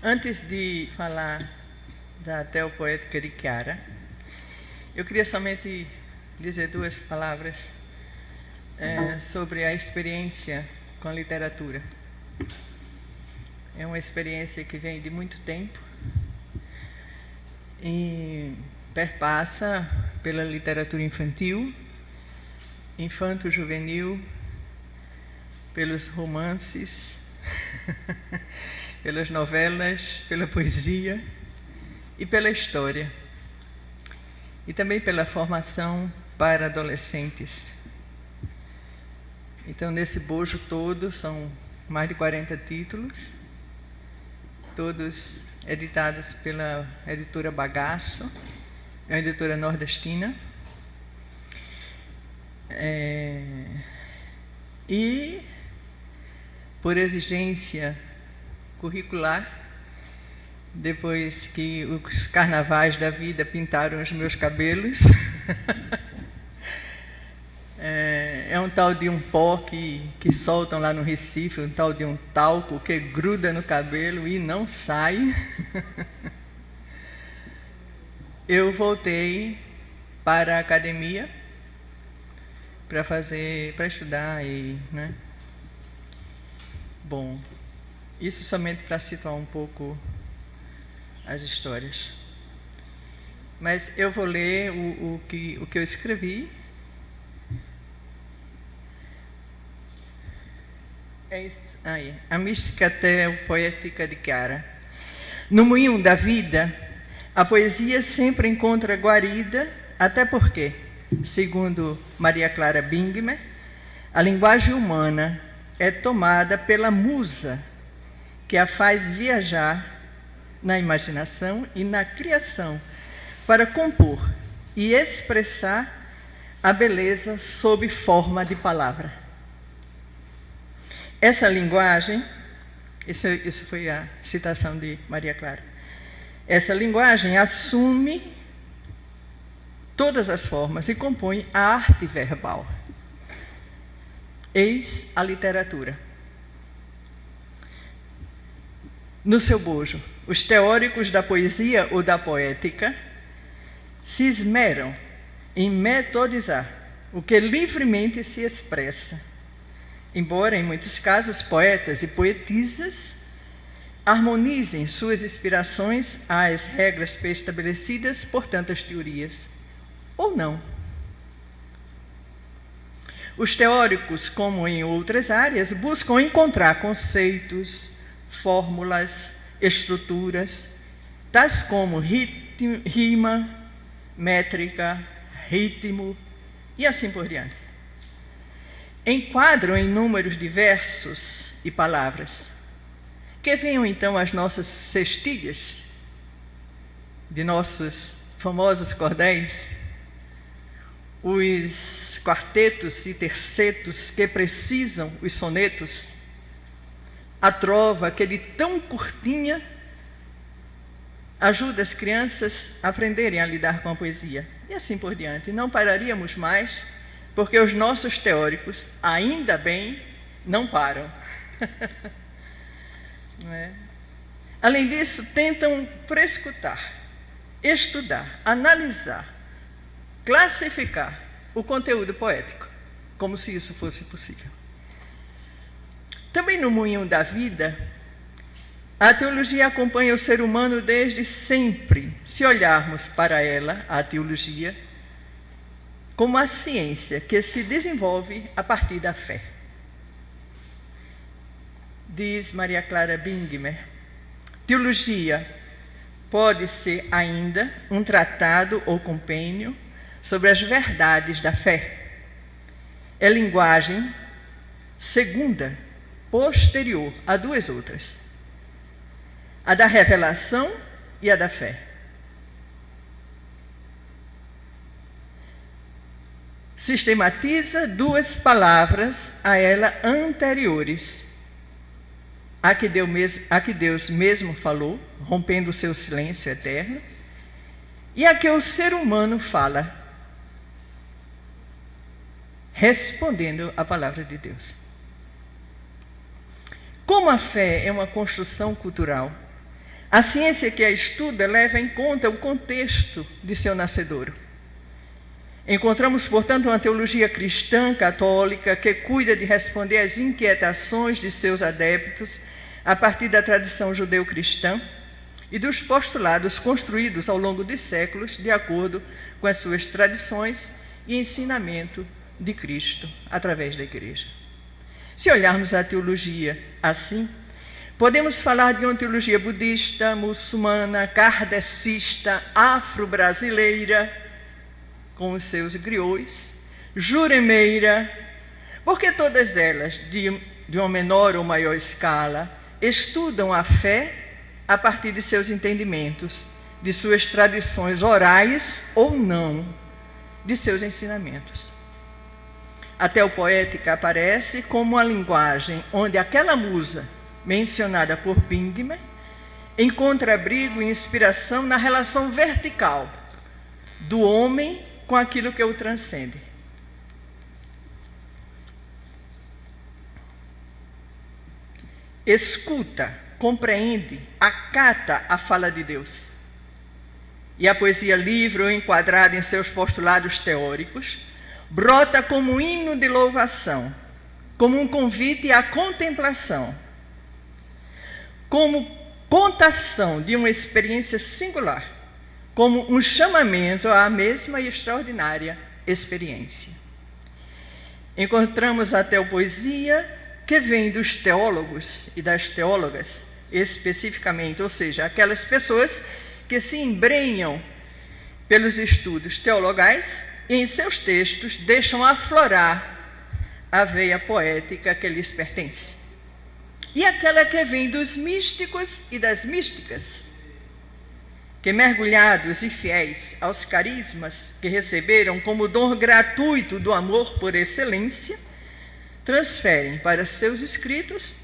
Antes de falar da teopoética de Chiara, eu queria somente dizer duas palavras sobre a experiência com a literatura. É uma experiência que vem de muito tempo e perpassa pela literatura infantil, infanto-juvenil, pelos romances, pelas novelas, pela poesia e pela história. E também pela formação para adolescentes. Então, nesse bojo todo, são mais de 40 títulos, todos editados pela editora Bagaço, uma editora nordestina. E, por exigência curricular, depois que os carnavais da vida pintaram os meus cabelos, é um tal de um pó que soltam lá no Recife, um tal de um talco que gruda no cabelo e não sai. Eu voltei para a academia para estudar né? Bom, isso somente para situar um pouco as histórias. Mas eu vou ler o que eu escrevi. É isso aí, a mística teopoética de Chiara. No moinho da vida, a poesia sempre encontra guarida, até porque, segundo Maria Clara Bingmer, a linguagem humana é tomada pela musa, que a faz viajar na imaginação e na criação, para compor e expressar a beleza sob forma de palavra. Essa linguagem, isso foi a citação de Maria Clara, essa linguagem assume todas as formas e compõe a arte verbal. Eis a literatura. No seu bojo, os teóricos da poesia ou da poética se esmeram em metodizar o que livremente se expressa, embora, em muitos casos, poetas e poetisas harmonizem suas inspirações às regras pré-estabelecidas por tantas teorias, ou não. Os teóricos, como em outras áreas, buscam encontrar conceitos, fórmulas, estruturas, tais como rima, métrica, ritmo e assim por diante. Enquadram em números diversos e palavras, que venham então as nossas cestilhas, de nossos famosos cordéis, os quartetos e tercetos que precisam, os sonetos, a trova, que de tão curtinha ajuda as crianças a aprenderem a lidar com a poesia, e assim por diante. Não pararíamos mais, porque os nossos teóricos, ainda bem, não param. Não é? Além disso, tentam prescrutar, estudar, analisar, classificar o conteúdo poético, como se isso fosse possível. Também no moinho da vida, a teologia acompanha o ser humano desde sempre, se olharmos para ela, a teologia, como a ciência que se desenvolve a partir da fé. Diz Maria Clara Bingmer, teologia pode ser ainda um tratado ou compêndio sobre as verdades da fé. É linguagem segunda, posterior a duas outras, a da revelação e a da fé. Sistematiza duas palavras a ela anteriores, a que Deus mesmo falou, rompendo o seu silêncio eterno, e a que o ser humano fala, respondendo à palavra de Deus. Como a fé é uma construção cultural, A ciência que a estuda leva em conta o contexto de seu nascedouro. Encontramos, portanto, uma teologia cristã católica que cuida de responder às inquietações de seus adeptos a partir da tradição judeu-cristã e dos postulados construídos ao longo dos séculos de acordo com as suas tradições e ensinamento de Cristo através da Igreja. Se olharmos a teologia assim, podemos falar de uma teologia budista, muçulmana, kardecista, afro-brasileira, com os seus griots, juremeira, porque todas elas, de uma menor ou maior escala, estudam a fé a partir de seus entendimentos, de suas tradições orais ou não, de seus ensinamentos. A teopoética aparece como uma linguagem onde aquela musa, mencionada por Pingmer, encontra abrigo e inspiração na relação vertical do homem com aquilo que o transcende. Escuta, compreende, acata a fala de Deus. E a poesia livre ou enquadrada em seus postulados teóricos brota como um hino de louvação, como um convite à contemplação, como contação de uma experiência singular, como um chamamento à mesma e extraordinária experiência. Encontramos a teopoesia que vem dos teólogos e das teólogas, especificamente, ou seja, aquelas pessoas que se embrenham pelos estudos teologais e em seus textos deixam aflorar a veia poética que lhes pertence. E aquela que vem dos místicos e das místicas, que, mergulhados e fiéis aos carismas que receberam como dom gratuito do amor por excelência, transferem para seus escritos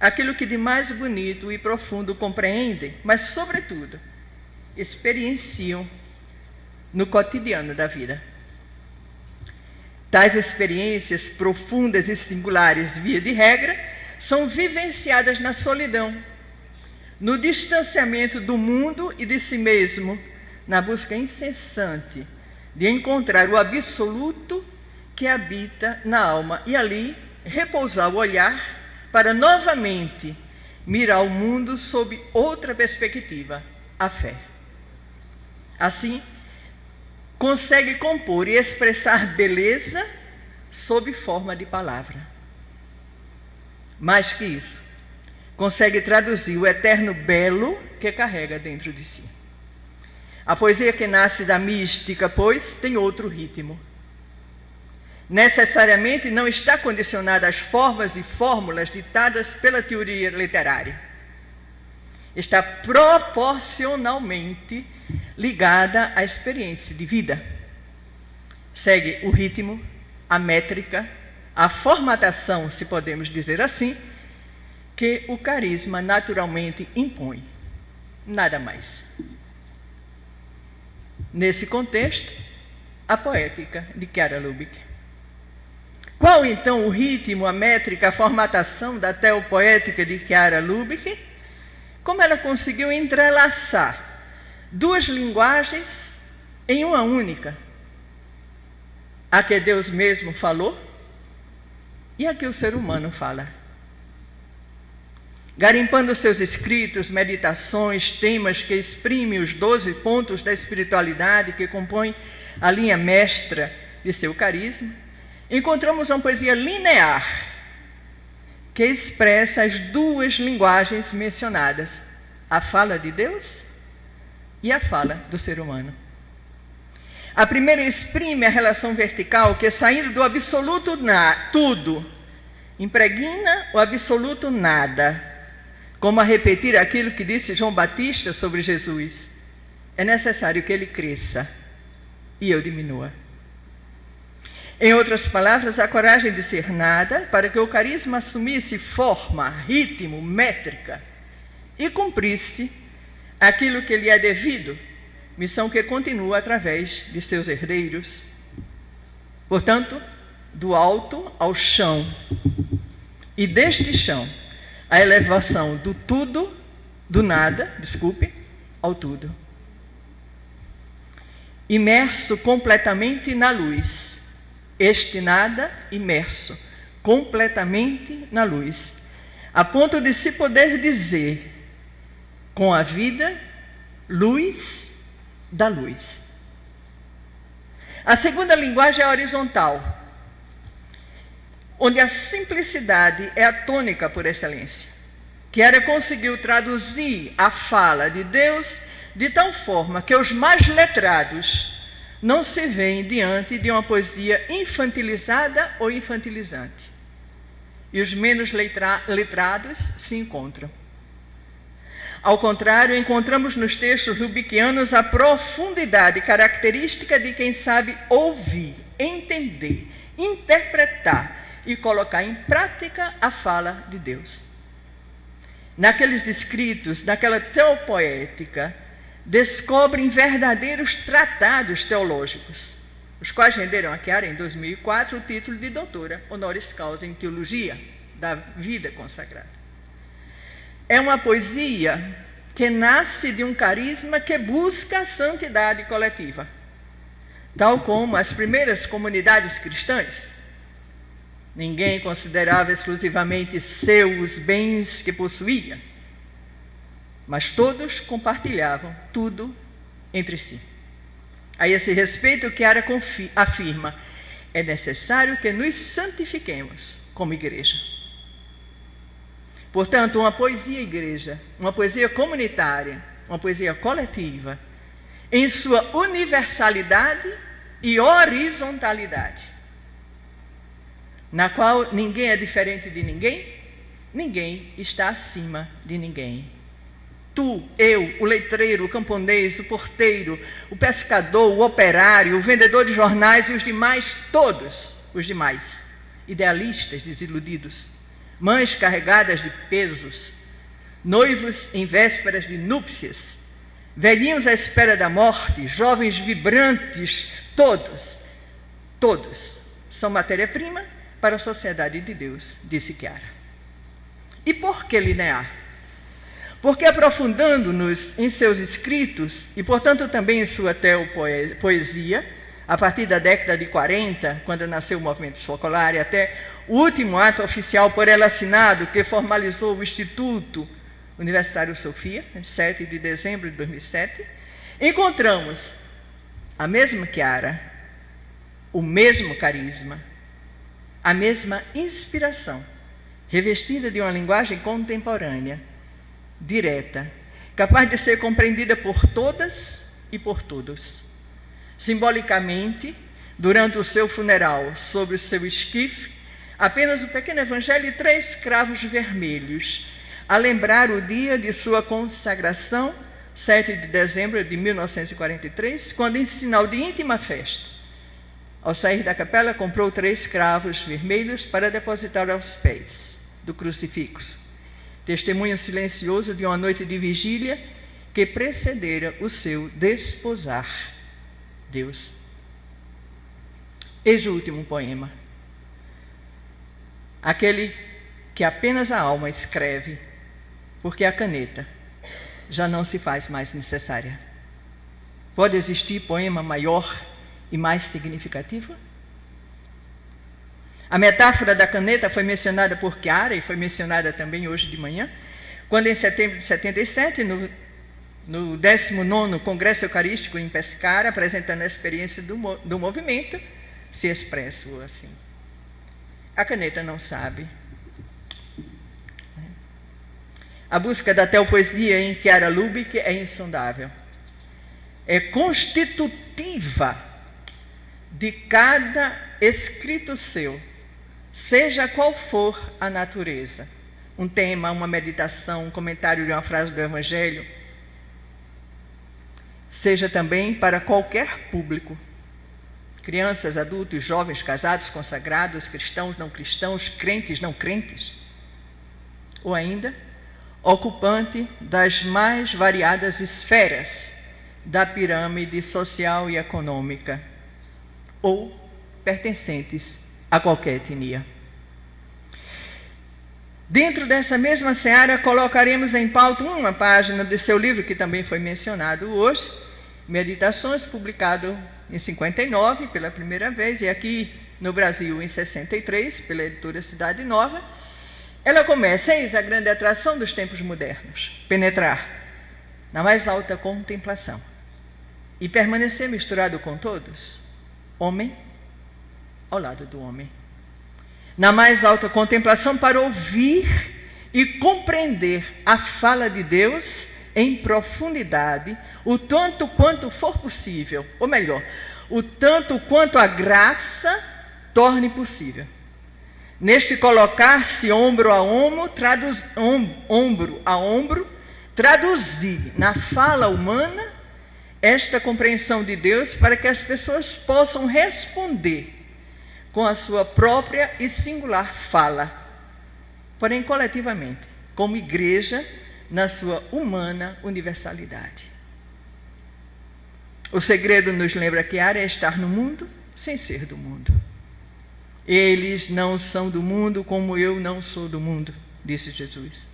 aquilo que de mais bonito e profundo compreendem, mas, sobretudo, experienciam no cotidiano da vida. Tais experiências profundas e singulares, via de regra, são vivenciadas na solidão, no distanciamento do mundo e de si mesmo, na busca incessante de encontrar o absoluto que habita na alma e ali repousar o olhar para novamente mirar o mundo sob outra perspectiva, a fé. Assim, consegue compor e expressar beleza sob forma de palavra. Mais que isso, consegue traduzir o eterno belo que carrega dentro de si. A poesia que nasce da mística, pois, tem outro ritmo. Necessariamente não está condicionada às formas e fórmulas ditadas pela teoria literária. Está proporcionalmente ligada à experiência de vida. Segue o ritmo, a métrica, a formatação, se podemos dizer assim, que o carisma naturalmente impõe. Nada mais. Nesse contexto, a poética de Chiara Lubich. Qual, então, o ritmo, a métrica, a formatação da teopoética de Chiara Lubich? Como ela conseguiu entrelaçar duas linguagens em uma única? A que Deus mesmo falou e a que o ser humano fala. Garimpando seus escritos, meditações, temas que exprimem os 12 pontos da espiritualidade que compõem a linha mestra de seu carisma, encontramos uma poesia linear que expressa as duas linguagens mencionadas, a fala de Deus e a fala do ser humano. A primeira exprime a relação vertical que, saindo do absoluto tudo, impregna o absoluto nada, como a repetir aquilo que disse João Batista sobre Jesus: é necessário que ele cresça e eu diminua. Em outras palavras, a coragem de ser nada, para que o carisma assumisse forma, ritmo, métrica e cumprisse aquilo que lhe é devido, missão que continua através de seus herdeiros. Portanto, do alto ao chão, e deste chão, a elevação do tudo Do nada, desculpe, ao tudo. Imerso completamente na luz. Este nada imerso completamente na luz, a ponto de se poder dizer, com a vida, luz da luz. A segunda linguagem é a horizontal, onde a simplicidade é a tônica por excelência. Chiara conseguiu traduzir a fala de Deus de tal forma que os mais letrados não se veem diante de uma poesia infantilizada ou infantilizante. E os menos letrados se encontram. Ao contrário, encontramos nos textos rubiquianos a profundidade característica de quem sabe ouvir, entender, interpretar e colocar em prática a fala de Deus. Naqueles escritos, naquela teopoética, descobrem verdadeiros tratados teológicos, os quais renderam a Chiara, em 2004, o título de doutora honoris causa em Teologia da Vida Consagrada. É uma poesia que nasce de um carisma que busca a santidade coletiva, tal como as primeiras comunidades cristãs. Ninguém considerava exclusivamente seus bens que possuía, mas todos compartilhavam tudo entre si. A esse respeito, Chiara afirma: é necessário que nos santifiquemos como igreja. Portanto, uma poesia igreja, uma poesia comunitária, uma poesia coletiva, em sua universalidade e horizontalidade, na qual ninguém é diferente de ninguém, ninguém está acima de ninguém. Tu, eu, o letreiro, o camponês, o porteiro, o pescador, o operário, o vendedor de jornais e os demais, todos os demais, idealistas desiludidos, mães carregadas de pesos, noivos em vésperas de núpcias, velhinhos à espera da morte, jovens vibrantes, todos são matéria-prima para a sociedade de Deus, disse Chiara. E por que linear? Porque aprofundando-nos em seus escritos, e portanto também em sua teopoesia, a partir da década de 40, quando nasceu o movimento Focolare, e até o último ato oficial por ela assinado, que formalizou o Instituto Universitário Sofia, 7 de dezembro de 2007, encontramos a mesma Chiara, o mesmo carisma, a mesma inspiração, revestida de uma linguagem contemporânea, direta, capaz de ser compreendida por todas e por todos. Simbolicamente, durante o seu funeral, sobre o seu esquife, apenas o pequeno evangelho e 3 cravos vermelhos, a lembrar o dia de sua consagração, 7 de dezembro de 1943, quando, em sinal de íntima festa, ao sair da capela, comprou 3 cravos vermelhos para depositar aos pés do crucifixo. Testemunho silencioso de uma noite de vigília que precedera o seu desposar Deus. Eis o último poema. Aquele que apenas a alma escreve, porque a caneta já não se faz mais necessária. Pode existir poema maior e mais significativo? A metáfora da caneta foi mencionada por Chiara e foi mencionada também hoje de manhã, quando em setembro de 77, no 19º Congresso Eucarístico em Pescara, apresentando a experiência do movimento, se expressou assim: a caneta não sabe. A busca da teopoesia em Chiara Lubich é insondável. É constitutiva de cada escrito seu, seja qual for a natureza, um tema, uma meditação, um comentário de uma frase do Evangelho, seja também para qualquer público, crianças, adultos, jovens, casados, consagrados, cristãos, não cristãos, crentes, não crentes, ou ainda ocupante das mais variadas esferas da pirâmide social e econômica, ou pertencentes a qualquer etnia. Dentro dessa mesma seara, colocaremos em pauta uma página de seu livro, que também foi mencionado hoje, Meditações, publicado em 59, pela primeira vez, e aqui no Brasil em 63, pela editora Cidade Nova. Ela começa: eis a grande atração dos tempos modernos, penetrar na mais alta contemplação e permanecer misturado com todos, homem ao lado do homem. Na mais alta contemplação, para ouvir e compreender a fala de Deus em profundidade, o tanto quanto for possível, ou melhor, o tanto quanto a graça torne possível. Neste colocar-se ombro a ombro, traduzir na fala humana esta compreensão de Deus, para que as pessoas possam responder com a sua própria e singular fala, porém coletivamente, como igreja, na sua humana universalidade. O segredo, nos lembra Chiara, é estar no mundo sem ser do mundo. Eles não são do mundo como eu não sou do mundo, disse Jesus.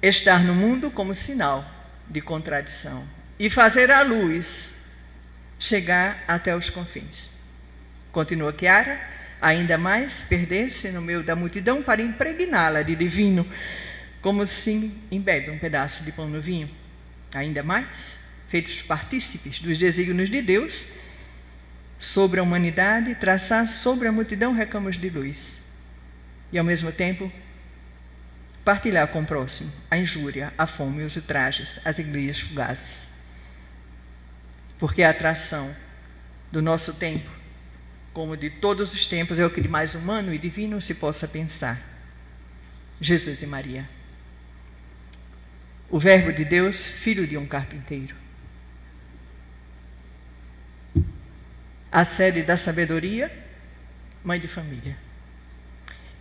Estar no mundo como sinal de contradição e fazer a luz chegar até os confins. Continua Chiara: ainda mais perder-se no meio da multidão para impregná-la de divino, como se embebe um pedaço de pão no vinho. Ainda mais, feitos partícipes dos desígnios de Deus sobre a humanidade, traçar sobre a multidão recamos de luz e, ao mesmo tempo, partilhar com o próximo a injúria, a fome, os ultrajes, as alegrias fugazes. Porque a atração do nosso tempo, como de todos os tempos, é o que de mais humano e divino se possa pensar. Jesus e Maria. O Verbo de Deus, filho de um carpinteiro. A sede da sabedoria, mãe de família.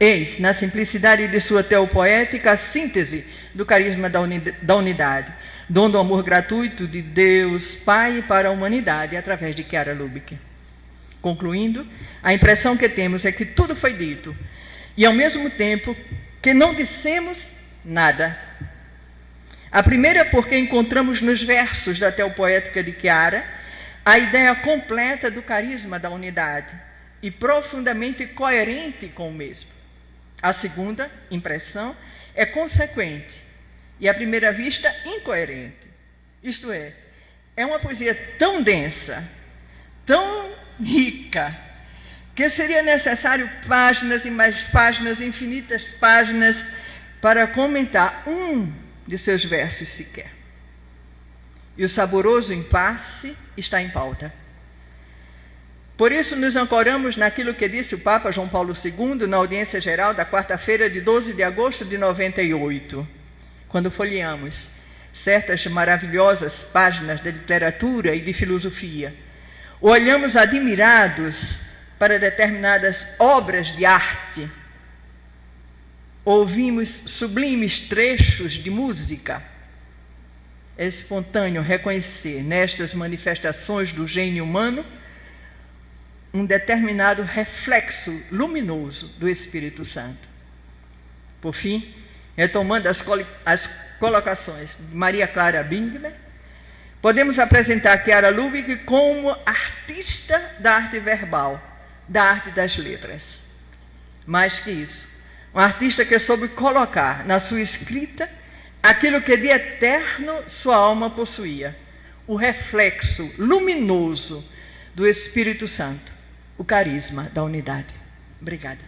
Eis, na simplicidade de sua teopoética, a síntese do carisma da unidade, dom do amor gratuito de Deus Pai para a humanidade, através de Chiara Lubich. Concluindo, a impressão que temos é que tudo foi dito, e ao mesmo tempo que não dissemos nada. A primeira, porque encontramos nos versos da teopoética de Chiara a ideia completa do carisma da unidade e profundamente coerente com o mesmo. A segunda impressão é consequente e, à primeira vista, incoerente. Isto é uma poesia tão densa, tão rica, que seria necessário páginas e mais páginas, infinitas páginas, para comentar um de seus versos sequer. E o saboroso impasse está em pauta. Por isso nos ancoramos naquilo que disse o Papa João Paulo II na audiência geral da quarta-feira de 12 de agosto de 98, quando folheamos certas maravilhosas páginas de literatura e de filosofia. Olhamos admirados para determinadas obras de arte, ouvimos sublimes trechos de música. É espontâneo reconhecer nestas manifestações do gênio humano um determinado reflexo luminoso do Espírito Santo. Por fim, retomando as colocações de Maria Clara Bingler, podemos apresentar Chiara Lubich como artista da arte verbal, da arte das letras. Mais que isso, um artista que soube colocar na sua escrita aquilo que de eterno sua alma possuía, o reflexo luminoso do Espírito Santo, o carisma da unidade. Obrigada.